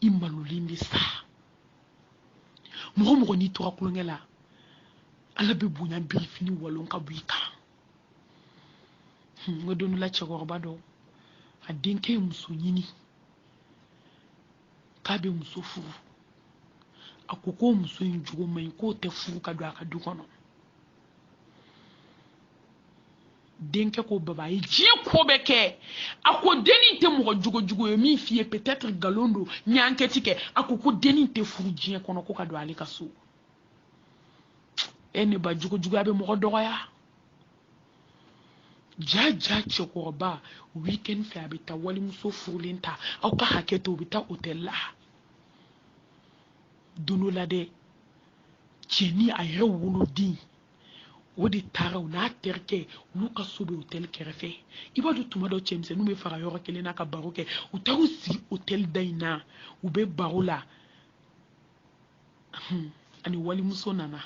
imalulindi sa mo ni tora kulongela ala be bunya birifini walon ka buika ngodonu la chegorba do adenke musonyini kabe muso furu akoko muso njugo mai ko te furu ka do aka du kono denke ko baba yi je ko beke ako deni te mo jugo mi fie peut-être galondo nyanke tike akoko deni te furu je kono ko ka do ale kaso ene ba jugo abe mo doya jaja chekoroba weekend fi abita wali muso fulinta au ka haketo bita hotel la dono la de cheni ayre wolo di wodi taraw na terke luka sobe hotel kerefe ibadu tumado chemse nume fara yoro kelena ka baroke utaru si hotel daina ube barola ani wali muso nana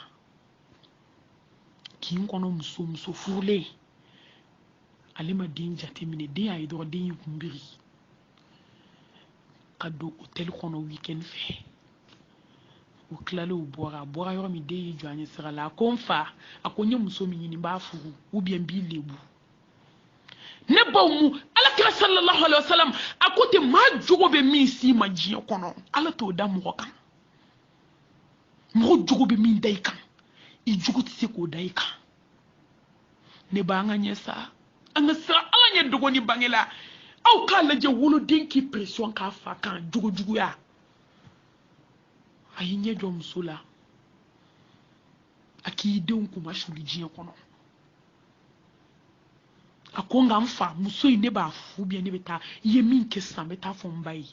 kin kono muso furle alima din jatemine din ay do din kumbiri kado hotel kono weekend fe o klalo bora yoro mi dey joanye sira la konfa akonye muso mi nyini ba furu ou bien bi lebu ne bawmu ala kira sallallahu alaihi wasallam akote ma jogo be mi si ma jiyo kono ala to da mo kan mo jogo be mi dai kan I jogo ti se ko dai kan ne ba nga nyesa anga sira ala nye dogo ni bangela au kala je wolo denki pression ka fa kan jugu ya ayinye jo musula akide unku mashuli jiye kono akonga mfa muso ine ba fu bien ne beta yemin kesa beta fombai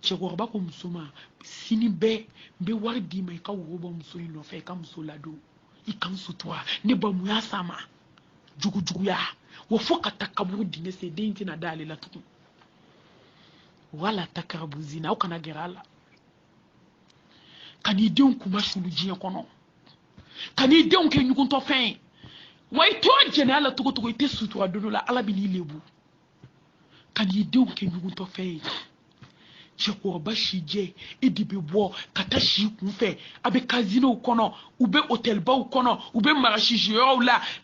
chegorba ko musuma sini be wari di mai ka wo ba muso ino fe ka musula do ikam sutwa ne ba mu ya sama jugu ya wo foka takaburu dine se denti na dale la tuku wala takarabu zina au kana gerala kanide unku mashulu jiye kono kanide unke nyukunto fen way to jenala tuko ite sutu adono la ala bini lebu kanide unke nyukunto fen cheko bashije edibe bo katashi kunfe abe casino kono ube hotel ba kono ube marashije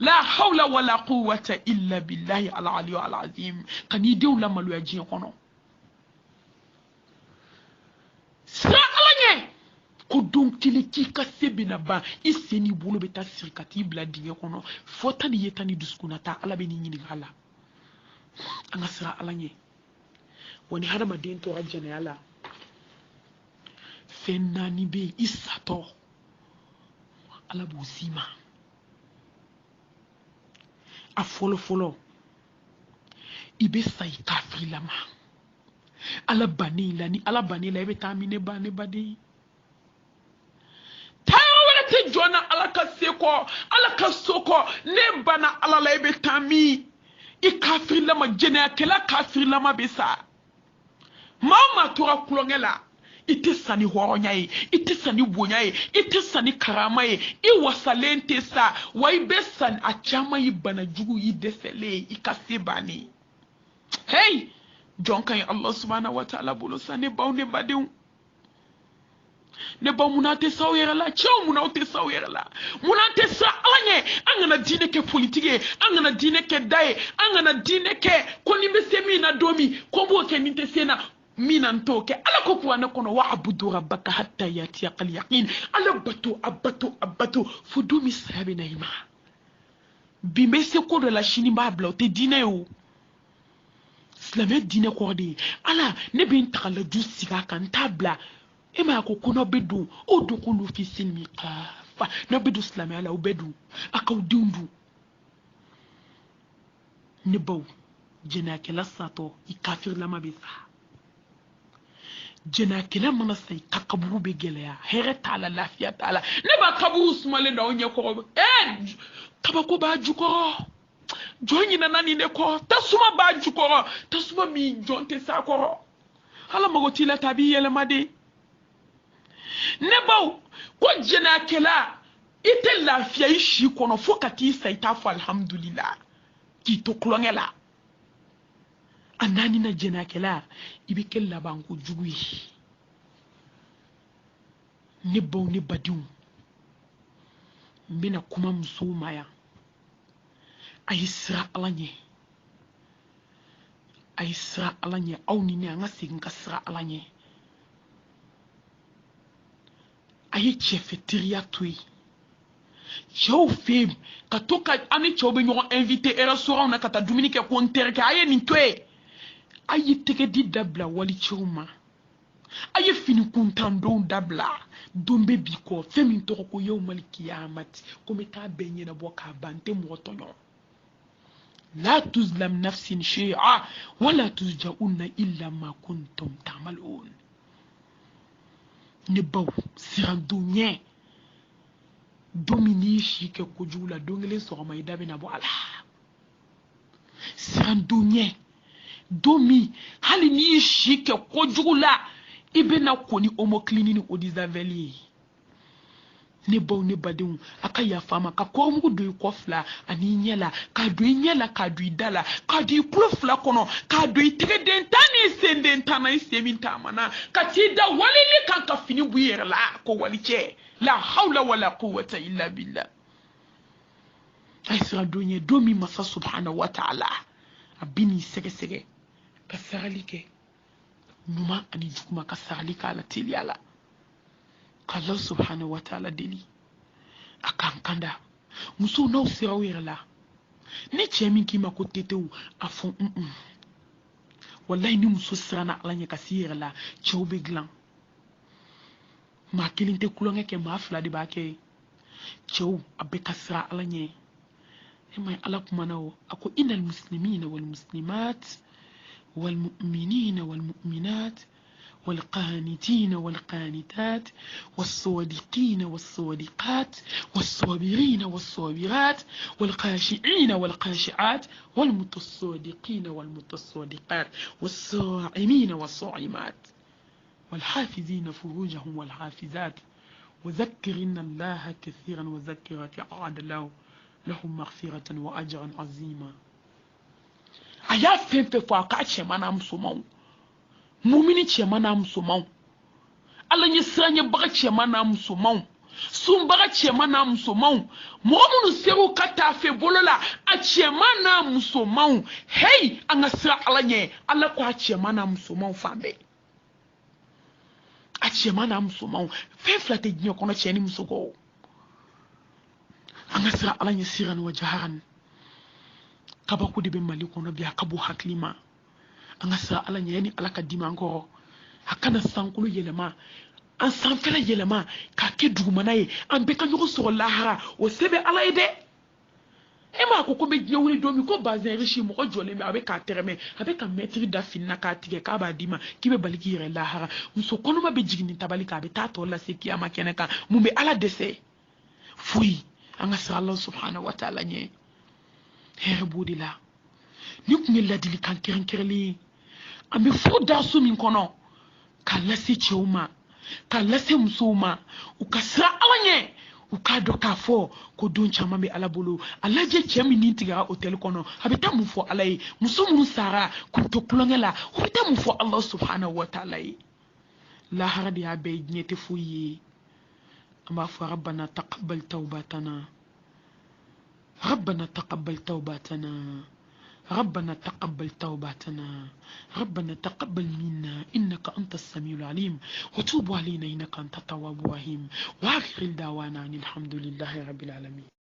la hawla wala quwwata illa billahi al-ali al-azim kanide ula malu ya jiye kono sa alanye ko donc tele ki ka sebina ba iseni bolo beta sirkati bla dinge kono fota ni yetani duskuna ta ala be ni nyini hala anga sira ala nye woni hada ma den to rajane ala fenna ni be isato ala buzima a folo ibe sai kafri lama ala banila ni ala banila ibe tamine bane bade tayo wala te jona ala ka seko ala ka soko ne bana ala la ibe tami I kafri lama jene kela kafri lama besa mama tora kulongela ite sani horonyaye ite sani bonyaye ite sani karamaye I wasalente sa wa ibe san achama yi bana jugu yi desele I kasebani hey jonkan Allah subhanahu wa ta'ala bolo sa ne baw ne badew ne ba munate sawere la chew munate sawere la munate sa alanye angana dine ke politique angana dine ke daye angana dine ke koni mesemi na domi kombo ke ninte sena minan toke ala ko kuwana kono wa abudu rabbaka hatta yati al yaqin ala abatu fudumi sahabi naima bimbe se ko de la chini ba bla te dine o islamé dine ko de ala ne bin takala du siga kan tabla e ma ko kono bedu o do ko lu fi silmi qafa no bedu islamé ala o bedu akaw dundu ne baw jena ke la sato I kafir la mabisa jena kila mana sai ka kaburu be geleya here taala lafiya taala ne ba kaburu sumale da onye ko tabako ba jukoro joni na nani ne ko tasuma ba jukoro tasuma mi jonte sa koro hala mago tila tabi yele made ne baw ko jena kila ite lafiya ishi kono fokati sai ta fa alhamdulillah ki to klongela anani na jena kela ibe kella banko jugui ne baw ne badiw mbina kuma musumaya ayisra alanye awni ne anga sigin kasra alanye ayi chefeteria tui Chow fem katoka ani chow be nyon invité e restaurant na kata Dominique konter ka aye ni twe aye teke di dabla wali chuma aye fini kuntando dabla dombe biko femi to ko yow mal kiyamat ko me ta benye na boka bante motonyo la tuzlam nafsin shay'a wala tuzja'unna illa ma kuntum ta'malun ne baw sirandunye domini shike kujula dongele so ma idabe na bo ala sirandunye domi hali ni shike kujula ibena koni omoklinini odizaveli ne baw ne badun akaya fama ka ko mu do ko fla ani nyela ka do nyela ka do dala ka do plofla kono ka do tere dentani sendentana iseminta mana ka ti da walili kan ka fini buyere la ko waliche la hawla wala quwwata illa billah aisra donye domi masa subhanahu wa ta'ala abini sege ka saralike numa ani jukuma ka saralika ala tiliala Allah subhanahu wa ta'ala deli akankanda muso na usira la ni chemi ki makotetewu afon wallahi ni muso sirana alanya kasira la chobe glan ma kilinte kulonge ke ma afla di bake chow abe kasra alanya ema ala kumanawo ako innal muslimina wal muslimat wal mu'minina wal mu'minat والقانتين والقانتات والصادقين والصادقات والصابرين والصابرات والخاشعين والخاشعات والمتصادقين والمتصادقات والصائمين والصائمات والحافظين فروجهم والحافظات وذكرن الله كثيرا وذكرت أعد لهم مغفرة وأجرا عظيما أيا فين في فاقاتش مانا مسومون mumini chemana musomau ala nyisanye baga chemana musomau sumbaga chemana musomau momunu seru katafe bolola a chemana musomau hey angasira ala nye ala kwa chemana musomau fambe a cɛman n'a musomanw fɛn fila tɛ diɲɛ kɔnɔ cɛ ni muso kɔ an ka sira ala ɲɛ siran wa jaharan kabako de bɛ mali kɔnɔ bi a ka bɔ hakili ma an ka sira ala ɲɛ ni ala ka dimi an kɔrɔ a kana sankolo yɛlɛma an sanfɛla yɛlɛma k'a kɛ dugumana ye an bɛɛ ka ɲɔgɔn sɔrɔ lahara o se bɛ ala ye dɛ e m'a ko bɛ diɲɛ wuli don min ko bazɛn riche mɔgɔ jɔlen bɛ a bɛ k'a tɛrɛmɛ a bɛ ka mɛtiri da fini na k'a tigɛ k'a b'a d'i ma k'i bɛ bali k'i yɛrɛ lahara muso kɔnɔma bɛ jigin ni tabali kan a bɛ taa tɔ lase kiyama kɛnɛ kan mun bɛ ala dɛsɛ foyi an ka sira ala subhanahu wa ta'ala ɲɛ hɛrɛ b'o de la ni tun ye ladilikan kɛrɛnkɛrɛnlen ye an bɛ fo daso min kɔnɔ k'a lase cɛw ma k'a lase musow ma u ka sira ala ɲɛ u k'a dɔn k'a fɔ ko don caman bɛ ala bolo a lajɛ cɛ min ni tigɛra hôtel kɔnɔ a bɛ taa mun fɔ ala ye muso minnu sara k'u to kulonkɛ la u bɛ taa mun fɔ ala subhanahu wa ta'ala ye lahara de y'a bɛɛ diɲɛ tɛ foyi ye an b'a fɔ rabbana taqabbal tawbatana rabbana taqabbal tawbatana ربنا تقبل توباتنا ربنا تقبل منا إنك أنت السميع العليم وتوب علينا إنك أنت التواب الرحيم وآخر دعوانا أن الحمد لله رب العالمين.